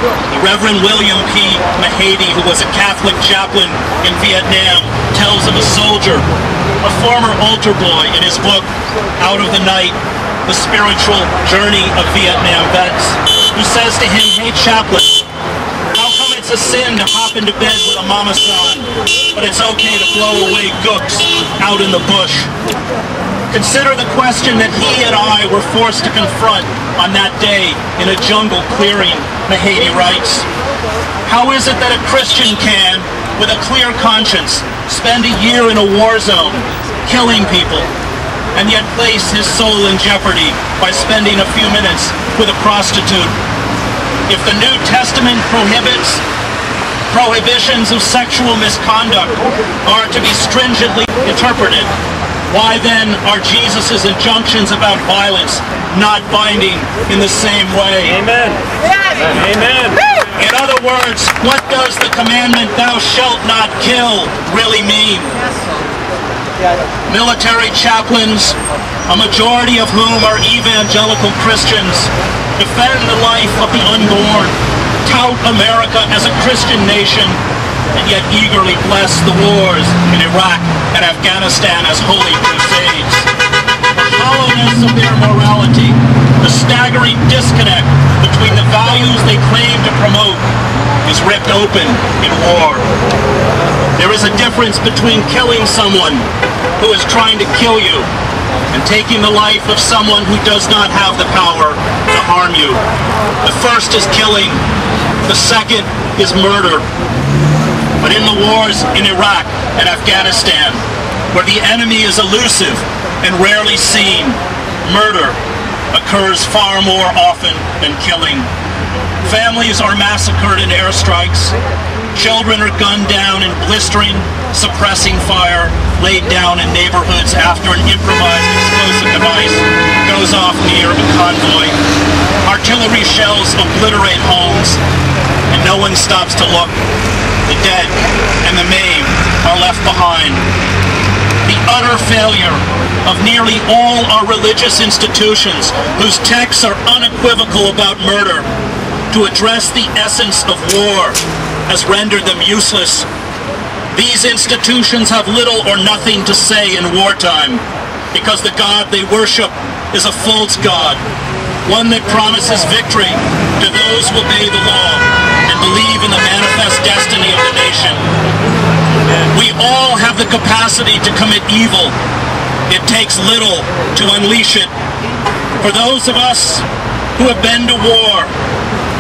The Reverend William P. Mahady, who was a Catholic chaplain in Vietnam, tells of a soldier, a former altar boy, in his book, Out of the Night, The Spiritual Journey of Vietnam Vets, who says to him, "Hey, chaplain, how come it's a sin to hop into bed with a mama son, but it's okay to blow away gooks out in the bush?" Consider the question that he and I were forced to confront on that day in a jungle clearing, Mahady writes. How is it that a Christian can, with a clear conscience, spend a year in a war zone, killing people, and yet place his soul in jeopardy by spending a few minutes with a prostitute? If the New Testament prohibitions of sexual misconduct are to be stringently interpreted, why then are Jesus' injunctions about violence not binding in the same way? Amen. Yes. Amen. In other words, what does the commandment, "Thou shalt not kill," really mean? Military chaplains, a majority of whom are evangelical Christians, defend the life of the unborn, tout America as a Christian nation, and yet eagerly bless the wars in Iraq and Afghanistan as holy crusades. The hollowness of their morality, the staggering disconnect between the values they claim to promote, is ripped open in war. There is a difference between killing someone who is trying to kill you and taking the life of someone who does not have the power to harm you. The first is killing, the second is murder. But in the wars in Iraq and Afghanistan, where the enemy is elusive and rarely seen, murder occurs far more often than killing. Families are massacred in airstrikes. Children are gunned down in blistering, suppressing fire laid down in neighborhoods after an improvised explosive device goes off near a convoy. Artillery shells obliterate homes, and no one stops to look. The dead and the maimed are left behind. The utter failure of nearly all our religious institutions, whose texts are unequivocal about murder, to address the essence of war, has rendered them useless. These institutions have little or nothing to say in wartime, because the God they worship is a false God, one that promises victory to those who obey the law and believe in the manifest destiny of the nation. We all have the capacity to commit evil. It takes little to unleash it. For those of us who have been to war,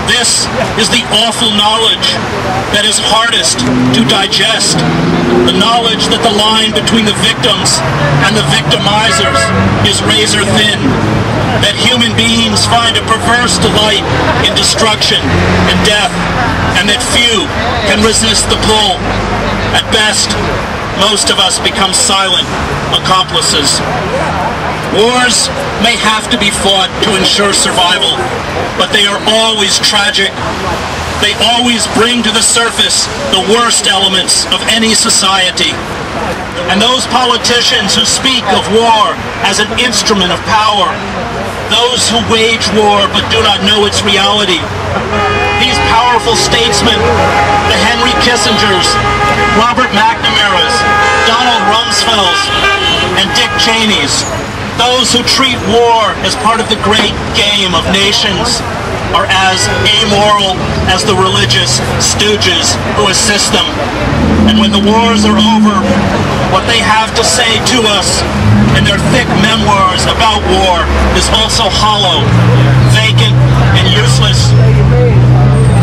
this is the awful knowledge that is hardest to digest. The knowledge that the line between the victims and the victimizers is razor thin. That human beings find a perverse delight in destruction and death, and that few can resist the pull. At best, most of us become silent accomplices. Wars may have to be fought to ensure survival, but they are always tragic. They always bring to the surface the worst elements of any society. And those politicians who speak of war as an instrument of power, those who wage war but do not know its reality, these powerful statesmen, the Henry Kissingers, Robert McNamara's, Donald Rumsfeld's, and Dick Cheney's, those who treat war as part of the great game of nations, are as amoral as the religious stooges who assist them. And when the wars are over, what they have to say to us in their thick memoirs about war is also hollow, vacant, and useless.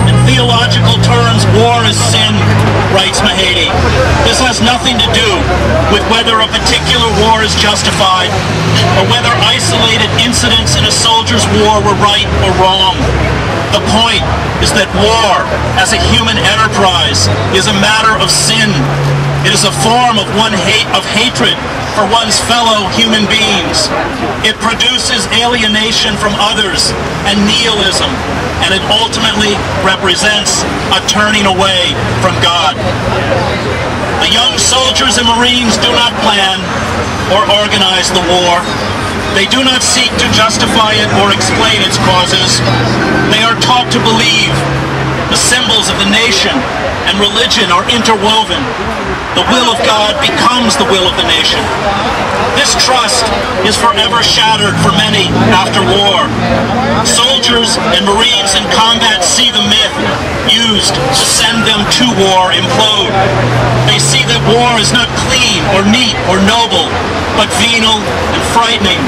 In theological terms, war is sin, writes Mahady. This has nothing to do with whether a particular war is justified or whether isolated incidents in a soldier's war were right or wrong. The point is that war, as a human enterprise, is a matter of sin. It is a form of hatred for one's fellow human beings. It produces alienation from others and nihilism, and it ultimately represents a turning away from God. The young soldiers and Marines do not plan or organize the war. They do not seek to justify it or explain its causes. They are taught to believe nation and religion are interwoven. The will of God becomes the will of the nation. This trust is forever shattered for many after war. Soldiers and Marines in combat see the myth used to send them to war implode. They see that war is not clean or neat or noble, but venal and frightening.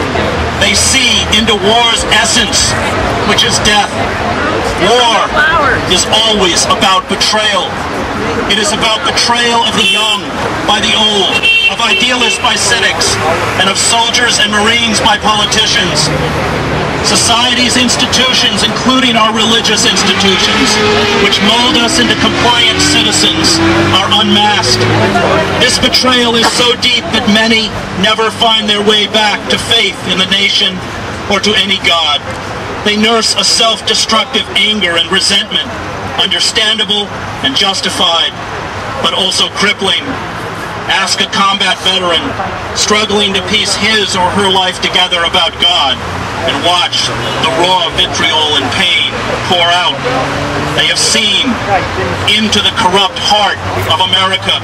They see into war's essence, which is death. War is always about betrayal. It is about betrayal of the young by the old, of idealists by cynics, and of soldiers and Marines by politicians. Society's institutions, including our religious institutions, which mold us into compliant citizens, are unmasked. This betrayal is so deep that many never find their way back to faith in the nation or to any God. They nurse a self-destructive anger and resentment, understandable and justified, but also crippling. Ask a combat veteran struggling to piece his or her life together about God and watch the raw vitriol and pain pour out. They have seen into the corrupt heart of America,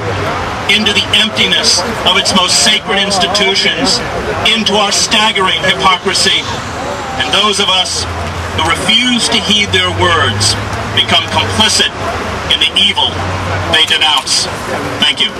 into the emptiness of its most sacred institutions, into our staggering hypocrisy. And those of us who refuse to heed their words become complicit in the evil they denounce. Thank you.